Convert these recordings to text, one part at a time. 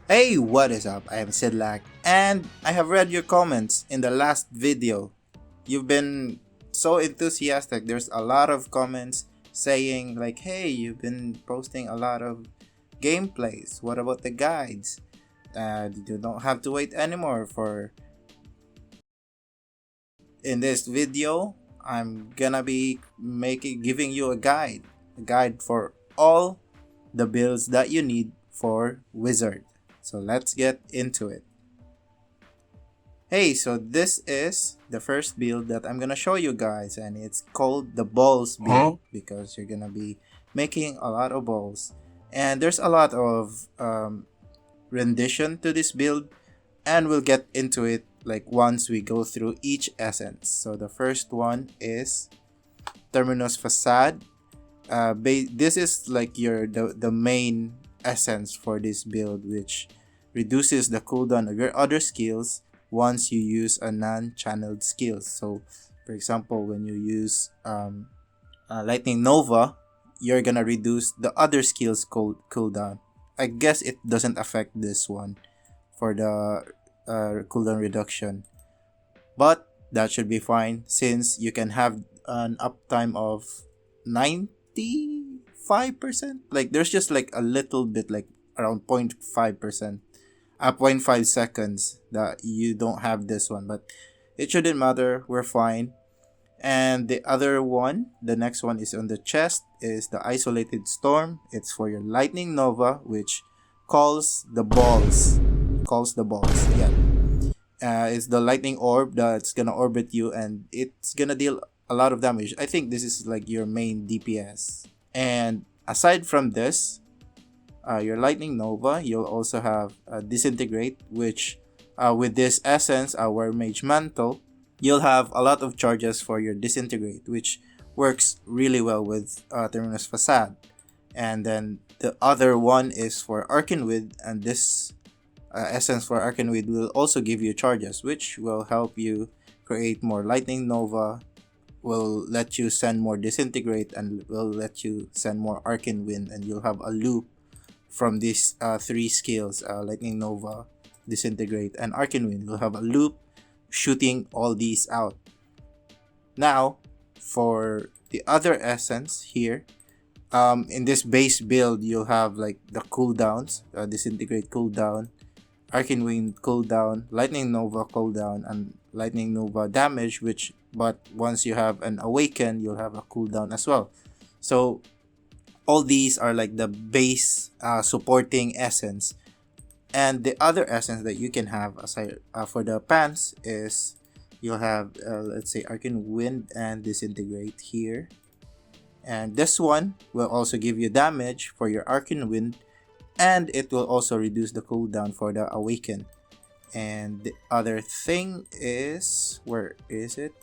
Hey, what is up? I am Sidlak, and I have read your comments in the last video. You've been so enthusiastic. There's a lot of comments saying like, hey, you've been posting a lot of gameplays. What about the guides? You don't have to wait anymore for in this video. I'm gonna be giving you a guide for all the builds that you need for Wizard. So let's get into it. Hey, so this is the first build that I'm gonna show you guys, and it's called the balls build because you're gonna be making a lot of balls, and there's a lot of rendition to this build, and we'll get into it like once we go through each essence. So the first one is Terminus Facade. This is like the main essence for this build, which reduces the cooldown of your other skills once you use a non-channeled skills. So for example, when you use Lightning Nova, you're gonna reduce the other skills cooldown. I guess it doesn't affect this one for the cooldown reduction, but that should be fine since you can have an uptime of 95%. Like there's just like a little bit, like around 0.5%, 0.5 seconds that you don't have this one, but it shouldn't matter. We're fine. And the other one, the next one is on the chest, is the Isolated Storm. It's for your Lightning Nova, which calls the balls. Yeah. It's the lightning orb that's gonna orbit you, and it's gonna deal a lot of damage. I think this is like your main DPS. And aside from this, your Lightning Nova, you'll also have Disintegrate, which with this essence, our Mage Mantle, you'll have a lot of charges for your Disintegrate, which works really well with Terminus Facade. And then the other one is for Arcanweed, and this essence for Arcanweed will also give you charges, which will help you create more Lightning Nova, will let you send more Disintegrate, and will let you send more Arcane Wind, and you'll have a loop from these three skills, Lightning Nova, Disintegrate, and Arcane Wind. You'll have a loop shooting all these out. Now, for the other essence here, in this base build, you'll have like the cooldowns, Disintegrate cooldown, Arcane Wind cooldown, Lightning Nova cooldown, and Lightning Nova damage, but once you have an Awaken, you'll have a cooldown as well. So all these are like the base supporting essence. And the other essence that you can have aside for the pants is you'll have let's say Arcane Wind and Disintegrate here. And this one will also give you damage for your Arcane Wind, and it will also reduce the cooldown for the Awaken. And the other thing is, where is it?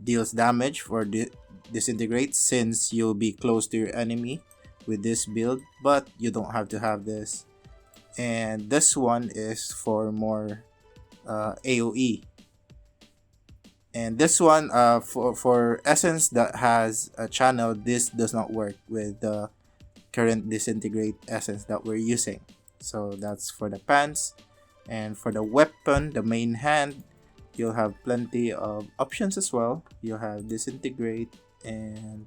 Deals damage for Disintegrate, since you'll be close to your enemy with this build, but you don't have to have this. And this one is for more AoE. And this one, for essence that has a channel, this does not work with the current Disintegrate essence that we're using. So that's for the pants. And for the weapon, the main hand, you'll have plenty of options as well. You'll have Disintegrate and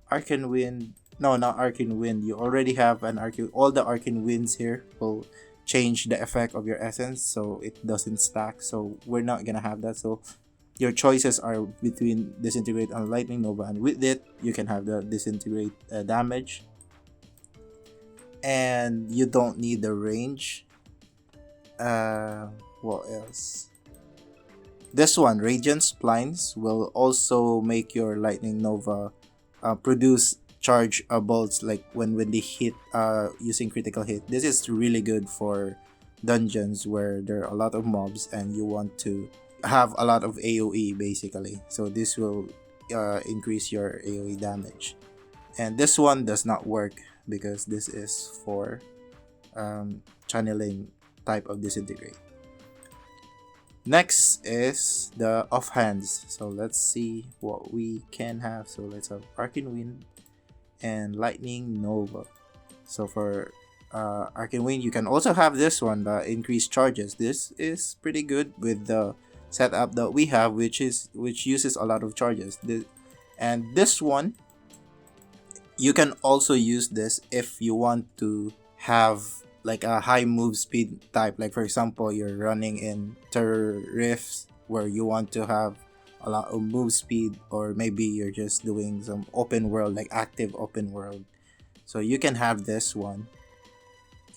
Arcane Wind. No, not Arcane Wind. You already have an Arcane. All the Arcane Winds here will change the effect of your essence, so it doesn't stack. So we're not gonna have that. So your choices are between Disintegrate and Lightning Nova, and with it, you can have the Disintegrate damage. And you don't need the range. What else? This one, Radiant Splines, will also make your Lightning Nova produce charge bolts like when they hit using critical hit. This is really good for dungeons where there are a lot of mobs and you want to have a lot of AoE basically. So this will increase your AoE damage. And this one does not work because this is for channeling type of Disintegrate. Next is the offhands. So let's see what we can have. So let's have Arcane Wind and Lightning Nova. So for Arcane Wing. You can also have this one, the increased charges. This is pretty good with the setup that we have, which uses a lot of charges. And this one, you can also use this if you want to have like a high move speed type. Like for example, you're running in Terror Rifts where you want to have a lot of move speed, or maybe you're just doing some open world, like active open world. So you can have this one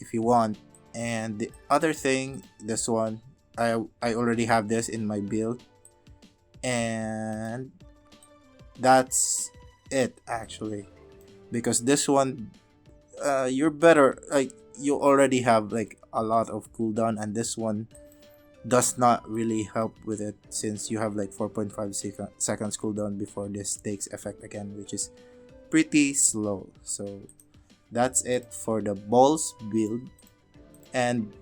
if you want. And the other thing, this one, I already have this in my build, and that's it actually, because this one, you're better, like you already have like a lot of cooldown, and this one does not really help with it since you have like 4.5 seconds cooldown before this takes effect again, which is pretty slow. So that's it for the balls build. And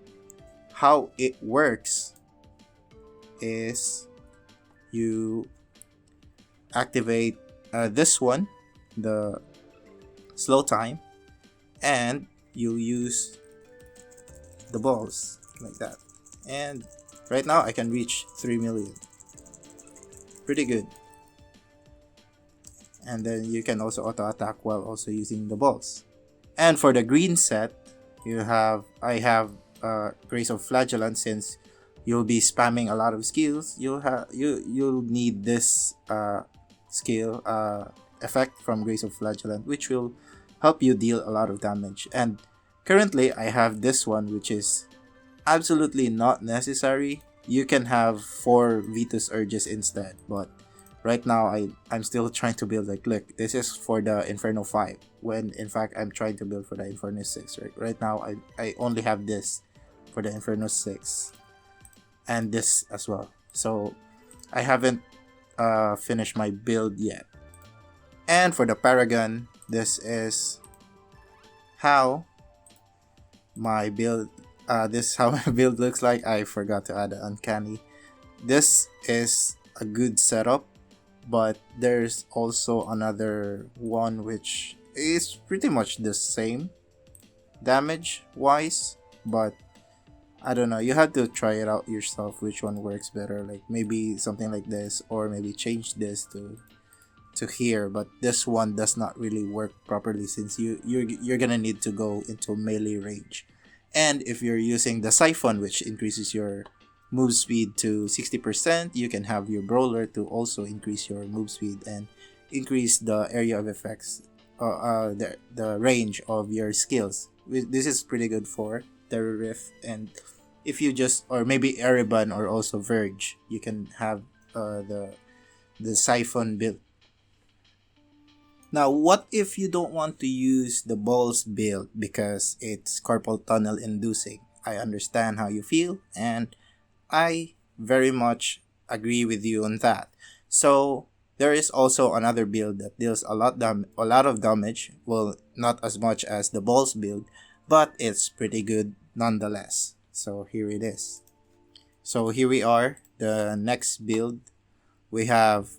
how it works is you activate this one, the slow time, and you use the balls like that. And right now I can reach 3 million. Pretty good. And then you can also auto attack while also using the balls. And for the green set, I have Grace of Flagellant. Since you'll be spamming a lot of skills, you'll need this skill effect from Grace of Flagellant, which will help you deal a lot of damage. And currently I have this one, which is absolutely not necessary. You can have 4 Vitus Urges instead, but right now I'm still trying to build, like, look, this is for the Inferno 5, when in fact I'm trying to build for the Inferno 6. Right now I only have this for the Inferno 6 and this as well, so I haven't finished my build yet. And for the Paragon, this is how my build looks like. I forgot to add the uncanny. This is a good setup, but there's also another one which is pretty much the same damage wise, but I don't know, you have to try it out yourself which one works better. Like maybe something like this, or maybe change this to here, but this one does not really work properly since you're gonna need to go into melee range. And if you're using the Siphon, which increases your move speed to 60%, you can have your Brawler to also increase your move speed and increase the area of effects, the range of your skills. This is pretty good for Terror Rift, and if you just, or maybe Ereban or also Verge, you can have the Siphon build. Now, what if you don't want to use the balls build because it's carpal tunnel inducing? I understand how you feel, and I very much agree with you on that. So there is also another build that deals a lot of damage. Well, not as much as the balls build, but it's pretty good nonetheless. So here it is. So here we are, the next build. We have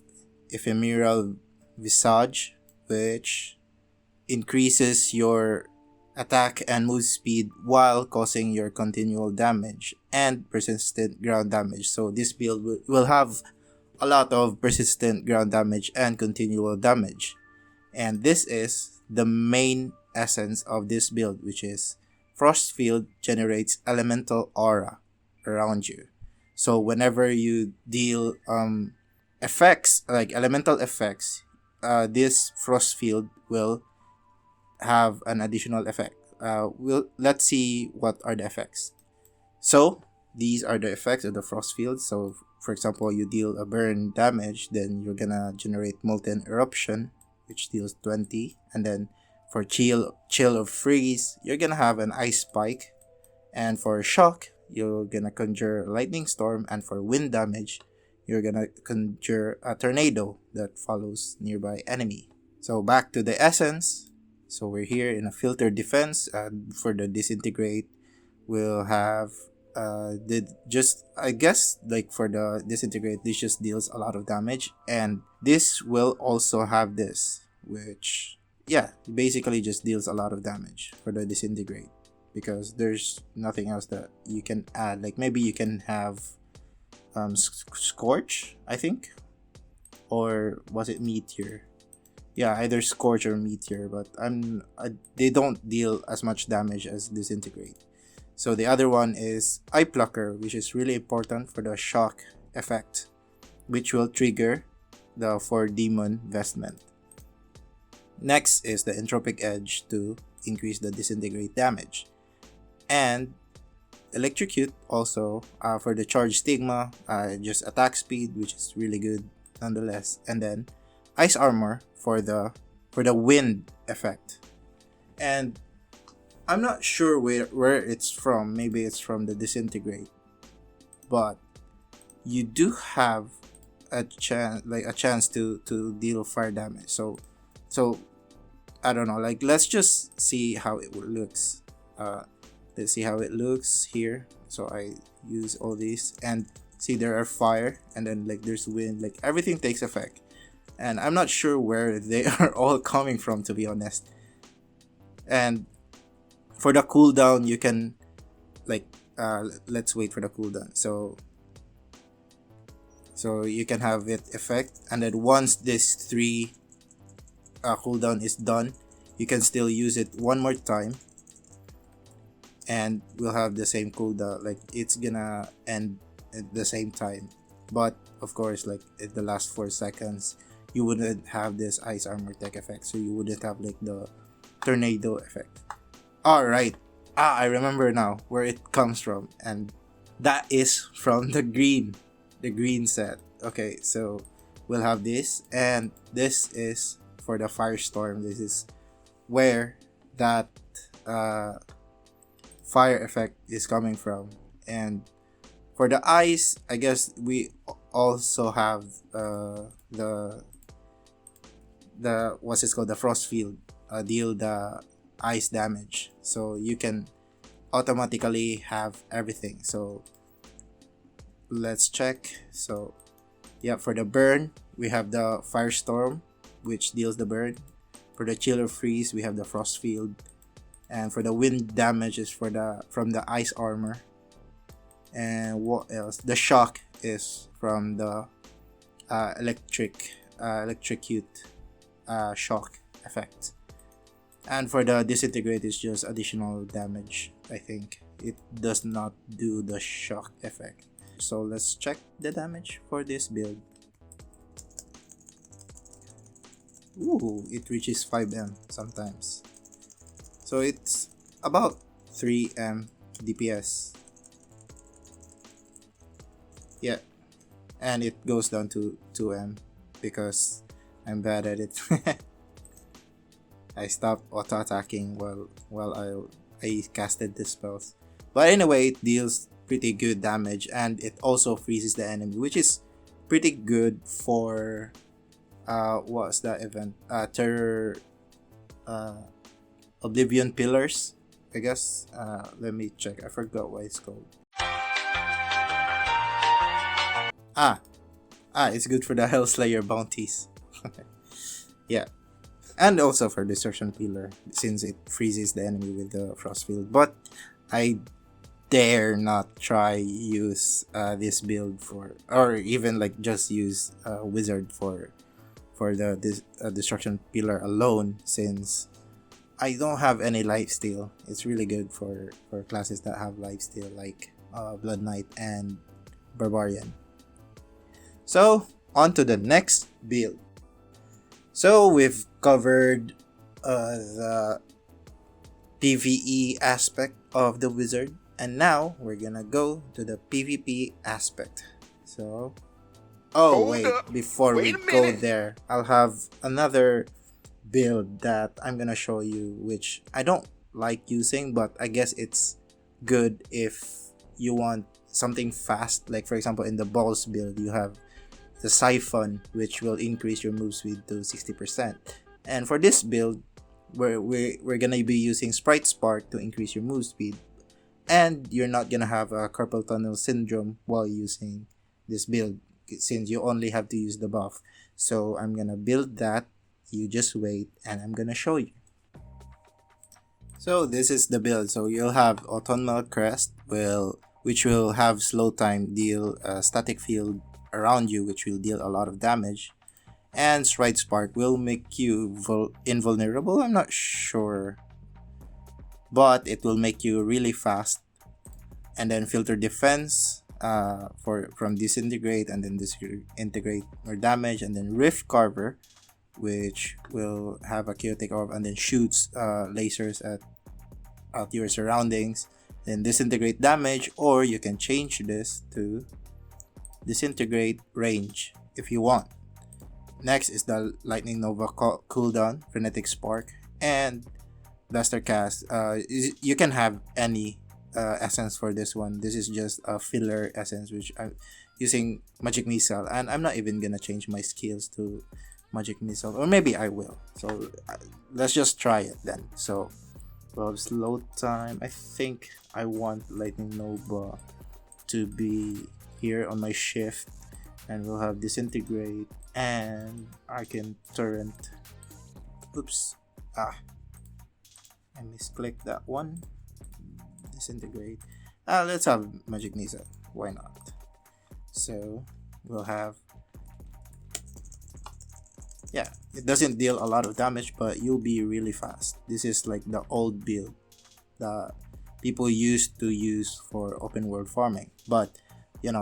Ephemeral Visage, which increases your attack and move speed while causing your continual damage and persistent ground damage. So this build will have a lot of persistent ground damage and continual damage. And this is the main essence of this build, which is Frost Field generates elemental aura around you. So whenever you deal effects, like elemental effects, this Frost Field will have an additional effect. Let's see what are the effects. So these are the effects of the Frost Field. So for example, you deal a burn damage, then you're gonna generate Molten Eruption, which deals 20, and then for chill of freeze, you're gonna have an ice spike, and for shock, you're gonna conjure lightning storm, and for wind damage, you're gonna conjure a tornado that follows nearby enemy. So back to the essence. So we're here in a filtered defense, and for the disintegrate, we'll have I guess like for the disintegrate, this just deals a lot of damage, and this will also have this, which basically just deals a lot of damage for the disintegrate, because there's nothing else that you can add. Like maybe you can have Scorch, I think, or was it Meteor? Yeah, either Scorch or Meteor, but they don't deal as much damage as Disintegrate. So the other one is Eye Plucker, which is really important for the shock effect, which will trigger the 4 demon vestment. Next is the Entropic Edge to increase the Disintegrate damage. And Electrocute also for the Charge Stigma, just attack speed, which is really good nonetheless. And then Ice Armor for the wind effect. And I'm not sure where it's from. Maybe it's from the Disintegrate. But you do have a chance to deal fire damage. So I don't know. Like let's just see how it looks. Let's see how it looks here. So I use all these and see there are fire and then like there's wind. Like everything takes effect. And I'm not sure where they are all coming from, to be honest. And for the cooldown, you can like let's wait for the cooldown. So you can have it effect, and then once this 3 cooldown is done, you can still use it one more time, and we'll have the same cooldown. Like it's gonna end at the same time, but of course, like in the last 4 seconds, you wouldn't have this Ice Armor tech effect, so you wouldn't have like the tornado effect. Alright, I remember now where it comes from, and that is from the green set. Okay, so we'll have this, and this is for the Firestorm. This is where that fire effect is coming from. And for the ice, I guess we also have the what's it called, the Frost Field, deal the ice damage, so you can automatically have everything. So let's check. So yeah, for the burn we have the Firestorm, which deals the burn. For the Chill or Freeze we have the Frost Field, and for the wind damage is from the Ice Armor. And what else? The shock is from the electrocute shock effect. And for the Disintegrate is just additional damage. I think it does not do the shock effect. So let's check the damage for this build. Ooh, it reaches 5M sometimes. So it's about 3M DPS. Yeah, and it goes down to 2M because I'm bad at it. I stopped auto attacking while I casted the spells. But anyway, it deals pretty good damage, and it also freezes the enemy, which is pretty good for what's that event? Terror Oblivion Pillars, I guess. Let me check. I forgot what it's called. It's good for the Hellslayer bounties. Yeah. And also for Destruction Pillar, since it freezes the enemy with the Frost Field. But I dare not try use this build for, or even like just use Wizard for the Destruction Pillar alone, since I don't have any lifesteal. It's really good for classes that have lifesteal, like Blood Knight and Barbarian. So on to the next build. So we've covered the PvE aspect of the wizard, and now we're gonna go to the PvP aspect. So before we go there, I'll have another build that I'm gonna show you, which I don't like using, but I guess it's good if you want something fast. Like for example, in the balls build, you have the Siphon, which will increase your move speed to 60%. And for this build, we're gonna be using Sprite Spark to increase your move speed, and you're not gonna have a Carpal Tunnel Syndrome while using this build, since you only have to use the buff. So I'm gonna build that. You just wait, and I'm gonna show you. So this is the build. So you'll have Autumnal Crest, which will have slow time, deal a static field around you, which will deal a lot of damage. And Stride Spark will make you invulnerable. I'm not sure, but it will make you really fast. And then Filter Defense for from Disintegrate, and then Disintegrate or damage, and then Rift Carver, which will have a chaotic orb and then shoots lasers at your surroundings. Then Disintegrate damage, or you can change this to Disintegrate range if you want. Next is the Lightning Nova cooldown, Frenetic Spark, and Blaster Cast. You can have any essence for this one. This is just a filler essence, which I'm using Magic Missile, and I'm not even gonna change my skills to Magic Missile, or maybe I will. So let's just try it then. So, well, slow time. I think I want Lightning Nova to be here on my shift, and we'll have Disintegrate and Arcane Torrent. Oops. I misclicked that one. Disintegrate. Let's have Magic Missile. Why not? So we'll have, yeah, it doesn't deal a lot of damage, but you'll be really fast. This is like the old build that people used to use for open world farming, but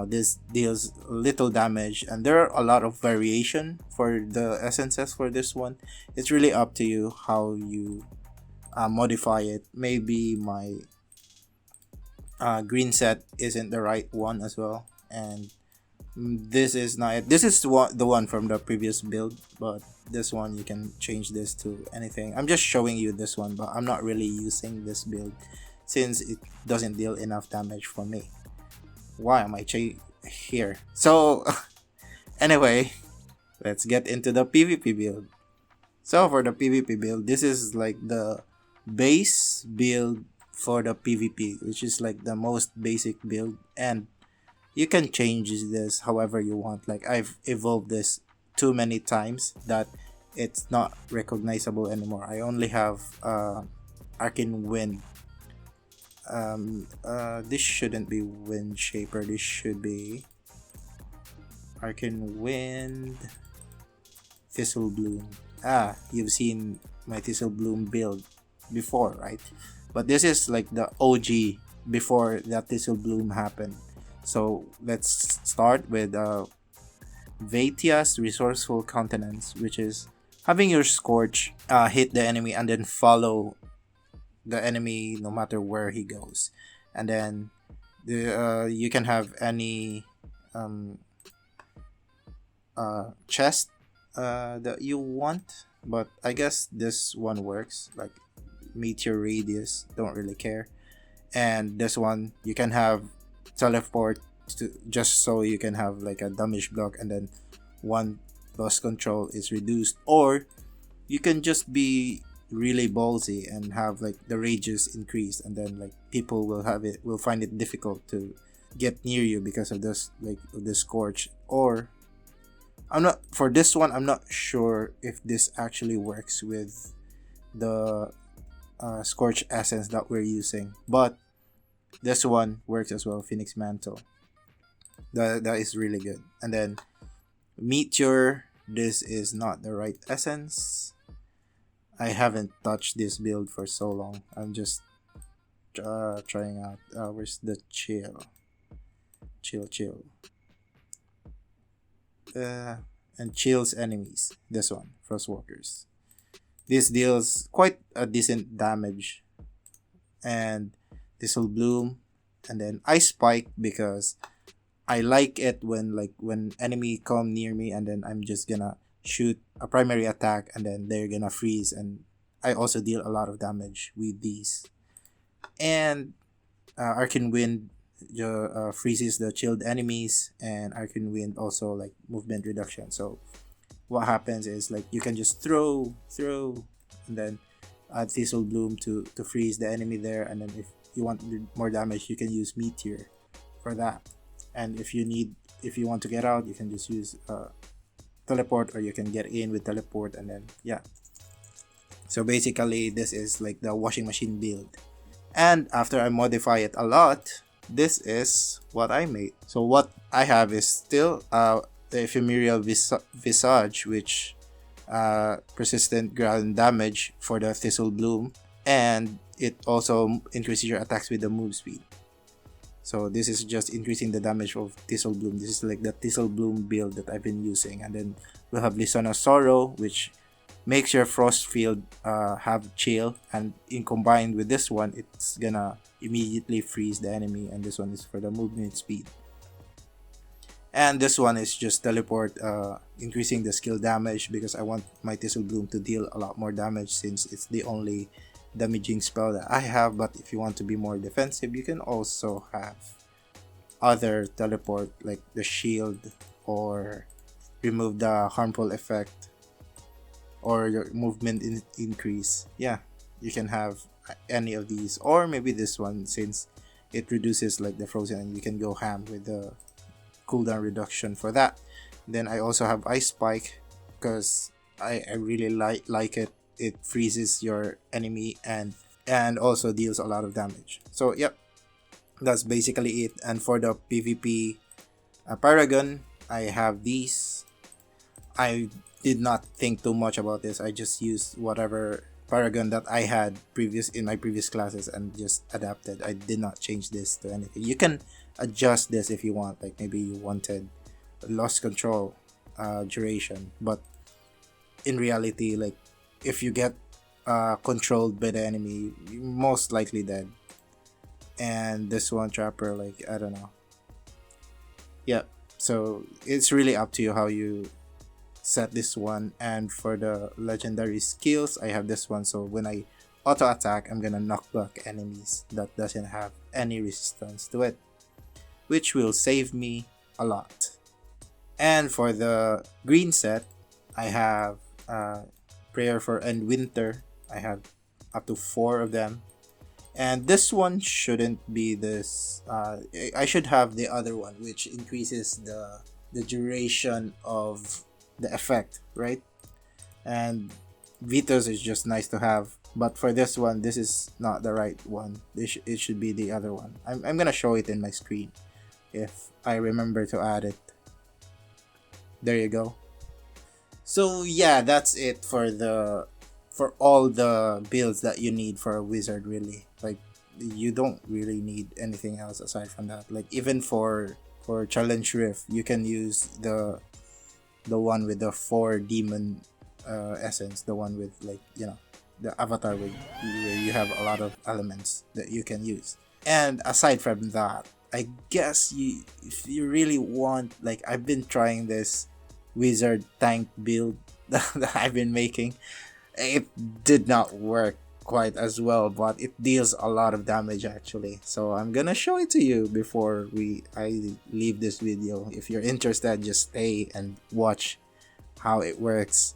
this deals little damage, and there are a lot of variation for the essences for this one. It's really up to you how you modify it. Maybe my green set isn't the right one as well, and this is not, this is the one from the previous build, but this one you can change this to anything. I'm just showing you this one, but I'm not really using this build since it doesn't deal enough damage for me. Why am I here? So anyway, let's get into the PvP build. So for the PvP build, this is like the base build for the PvP, which is like the most basic build, and you can change this however you want. Like, I've evolved this too many times that it's not recognizable anymore. I only have Arcane Wind. This shouldn't be Wind Shaper. This should be Arcane Wind Thistle Bloom. You've seen my Thistle Bloom build before, right? But this is like the OG before that Thistle Bloom happened. So let's start with Vatia's Resourceful Countenance, which is having your Scorch hit the enemy and then follow the enemy no matter where he goes. And then you can have any chest that you want, but I guess this one works. Like Meteor Radius, don't really care. And this one you can have teleport to, just so you can have like a damage block, and then one loss control is reduced, or you can just be really ballsy and have like the rages increased, and then like people will find it difficult to get near you because of this, like the Scorch. Or I'm not for this one, I'm not sure if this actually works with the Scorch essence that we're using, but this one works as well. Phoenix Mantle, that is really good. And then Meteor, this is not the right essence. I haven't touched this build for so long. I'm just trying out. Where's the chill? And chills enemies. This one, Frostwalkers. This deals quite a decent damage. And Thistle Bloom, and then Ice Spike, because I like it when enemy come near me, and then I'm just gonna shoot a primary attack, and then they're gonna freeze, and I also deal a lot of damage with these. And Arcane Wind freezes the chilled enemies, and Arcane Wind also like movement reduction. So what happens is like you can just throw, and then add Thistle Bloom to freeze the enemy there, and then if you want more damage, you can use Meteor for that. And if you want to get out, you can just use teleport, or you can get in with teleport, and then yeah. So basically, this is like the washing machine build. And after I modify it a lot, this is what I made. So what I have is still the ephemeral visage, which persistent ground damage for the Thistle Bloom, and it also increases your attacks with the move speed. So this is just increasing the damage of Thistle Bloom. This is like the Thistle Bloom build that I've been using. And then we'll have Listen of Sorrow, which makes your Frost Field have chill. And in combined with this one, it's gonna immediately freeze the enemy. And this one is for the movement speed. And this one is just teleport, increasing the skill damage because I want my Thistle Bloom to deal a lot more damage since it's the only damaging spell that I have. But if you want to be more defensive, you can also have other teleport like the shield, or remove the harmful effect, or your movement increase. Yeah, you can have any of these, or maybe this one since it reduces like the frozen, and you can go ham with the cooldown reduction for that. Then I also have Ice Spike because I really like it. It freezes your enemy and also deals a lot of damage. So yep, that's basically it. And for the PvP Paragon, I have these. I did not think too much about this. I just used whatever Paragon that I had in my previous classes and just adapted. I did not change this to anything. You can adjust this if you want. Like maybe you wanted lost control duration, but in reality, like if you get controlled by the enemy, you're most likely dead. And this one Trapper, like I don't know. Yeah, so it's really up to you how you set this one. And for the legendary skills, I have this one. So when I auto attack, I'm gonna knock back enemies that doesn't have any resistance to it, which will save me a lot. And for the green set, I have Prayer for End Winter. I have up to 4 of them. And this one shouldn't be this. I should have the other one, which increases the duration of the effect, right? And Vitos is just nice to have. But for this one, this is not the right one. It should be the other one. I'm gonna show it in my screen if I remember to add it. There you go. So yeah, that's it for all the builds that you need for a wizard, really. Like you don't really need anything else aside from that. Like even for challenge rift, you can use the one with the 4 demon essence, the one with like the avatar where you have a lot of elements that you can use. And aside from that, I guess if you really want, like I've been trying this wizard tank build that I've been making. It did not work quite as well, but it deals a lot of damage actually. So I'm gonna show it to you before I leave this video. If you're interested, just stay and watch how it works.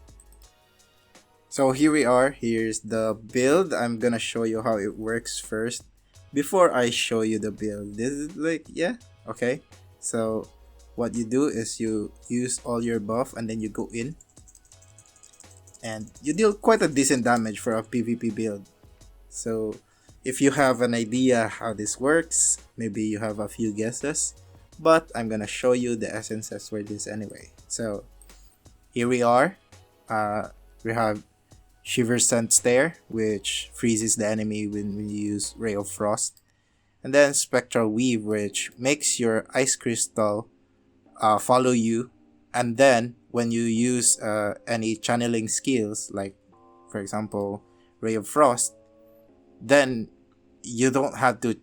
So here we are. Here's the build. I'm gonna show you how it works first before I show you the build. This is like, yeah, okay. So what you do is you use all your buff and then you go in and you deal quite a decent damage for a PvP build. So if you have an idea how this works, maybe you have a few guesses, but I'm gonna show you the essences for this anyway. So here we are. We have Shiver Scent Stare, which freezes the enemy when you use Ray of Frost. And then Spectral Weave, which makes your Ice Crystal follow you. And then when you use any channeling skills, like for example Ray of Frost, then you don't have to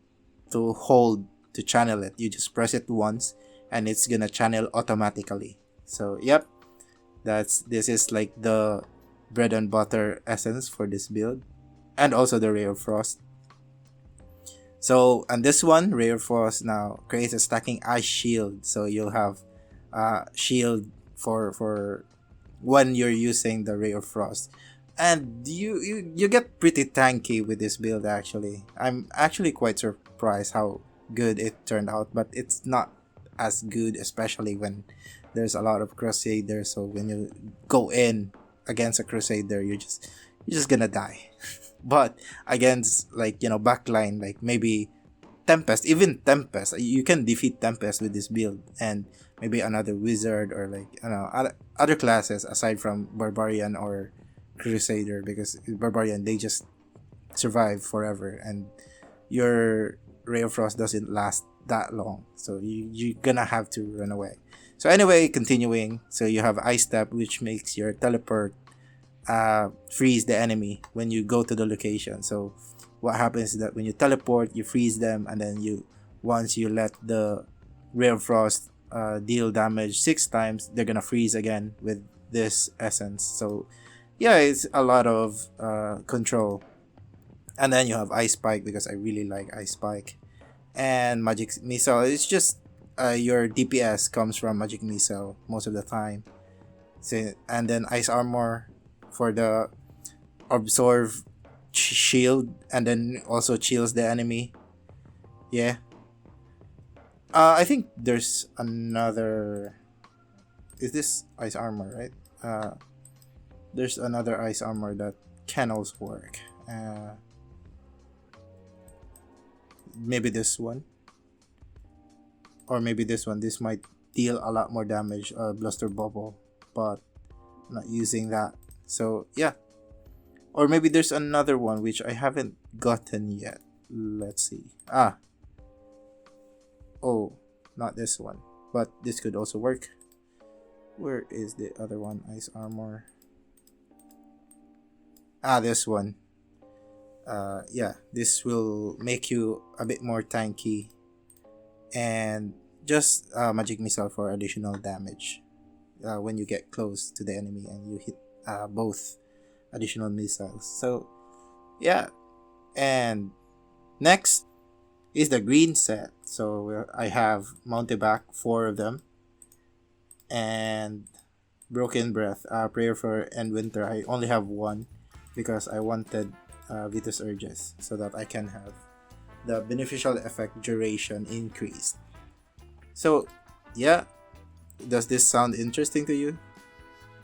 hold to channel it. You just press it once and it's gonna channel automatically. So yep, this is like the bread and butter essence for this build, and also the Ray of Frost. So and this one, Ray of Frost, now creates a stacking ice shield. So you'll have shield for when you're using the Ray of Frost, and you get pretty tanky with this build actually. I'm actually quite surprised how good it turned out, but it's not as good, especially when there's a lot of Crusader. So when you go in against a Crusader, you're just gonna die. But against like backline, like maybe Tempest, even Tempest, you can defeat Tempest with this build, and maybe another wizard or like other classes aside from Barbarian or Crusader, because Barbarian they just survive forever, and your Ray of Frost doesn't last that long, so you're gonna have to run away. So anyway, continuing, so you have Ice Step, which makes your teleport freeze the enemy when you go to the location. So what happens is that when you teleport, you freeze them, and then once you let the Ray of Frost deal damage 6 times, they're gonna freeze again with this essence. So yeah, it's a lot of control. And then you have Ice Spike, because I really like Ice Spike. And Magic Missile, it's just your DPS comes from Magic Missile most of the time. So, and then Ice Armor for the absorb shield, and then also chills the enemy. Yeah. I think there's another. Is this Ice Armor, right? There's another Ice Armor that can also work. Maybe this one, or maybe this one. This might deal a lot more damage. Bluster Bubble, but I'm not using that. So yeah, or maybe there's another one which I haven't gotten yet. Let's see. Oh, not this one, but this could also work. Where is the other one? Ice Armor. This one. Yeah, this will make you a bit more tanky, and just Magic Missile for additional damage when you get close to the enemy and you hit both additional missiles. So yeah, and next is the green set. So I have Mountebank, 4 of them, and Broken Breath, Prayer for End Winter. I only have 1 because I wanted Vitus Urges so that I can have the beneficial effect duration increased. So yeah, does this sound interesting to you?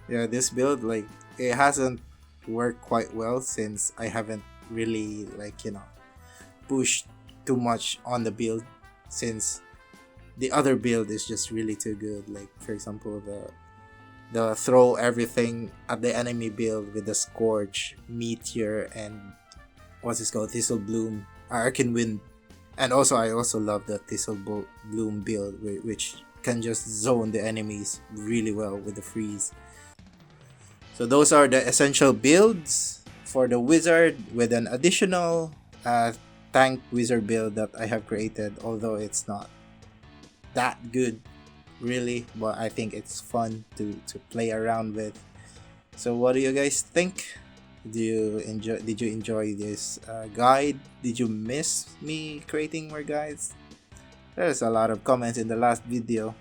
Yeah, this build, like, it hasn't worked quite well since I haven't really pushed too much on the build, since the other build is just really too good. Like for example, the throw everything at the enemy build with the Scorch, Meteor, and what's this called? Thistle Bloom, Arcane Wind. And also, I also love the Thistle Bloom build, which can just zone the enemies really well with the freeze. So those are the essential builds for the wizard, with an additional tank wizard build that I have created, although it's not that good really, but I think it's fun to play around with. So what do you guys think? Did you enjoy this guide? Did you miss me creating more guides? There's a lot of comments in the last video.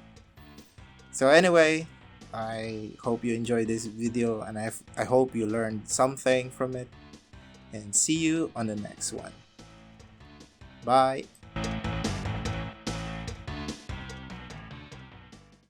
So anyway, I hope you enjoyed this video, and I hope you learned something from it, and see you on the next one. Bye.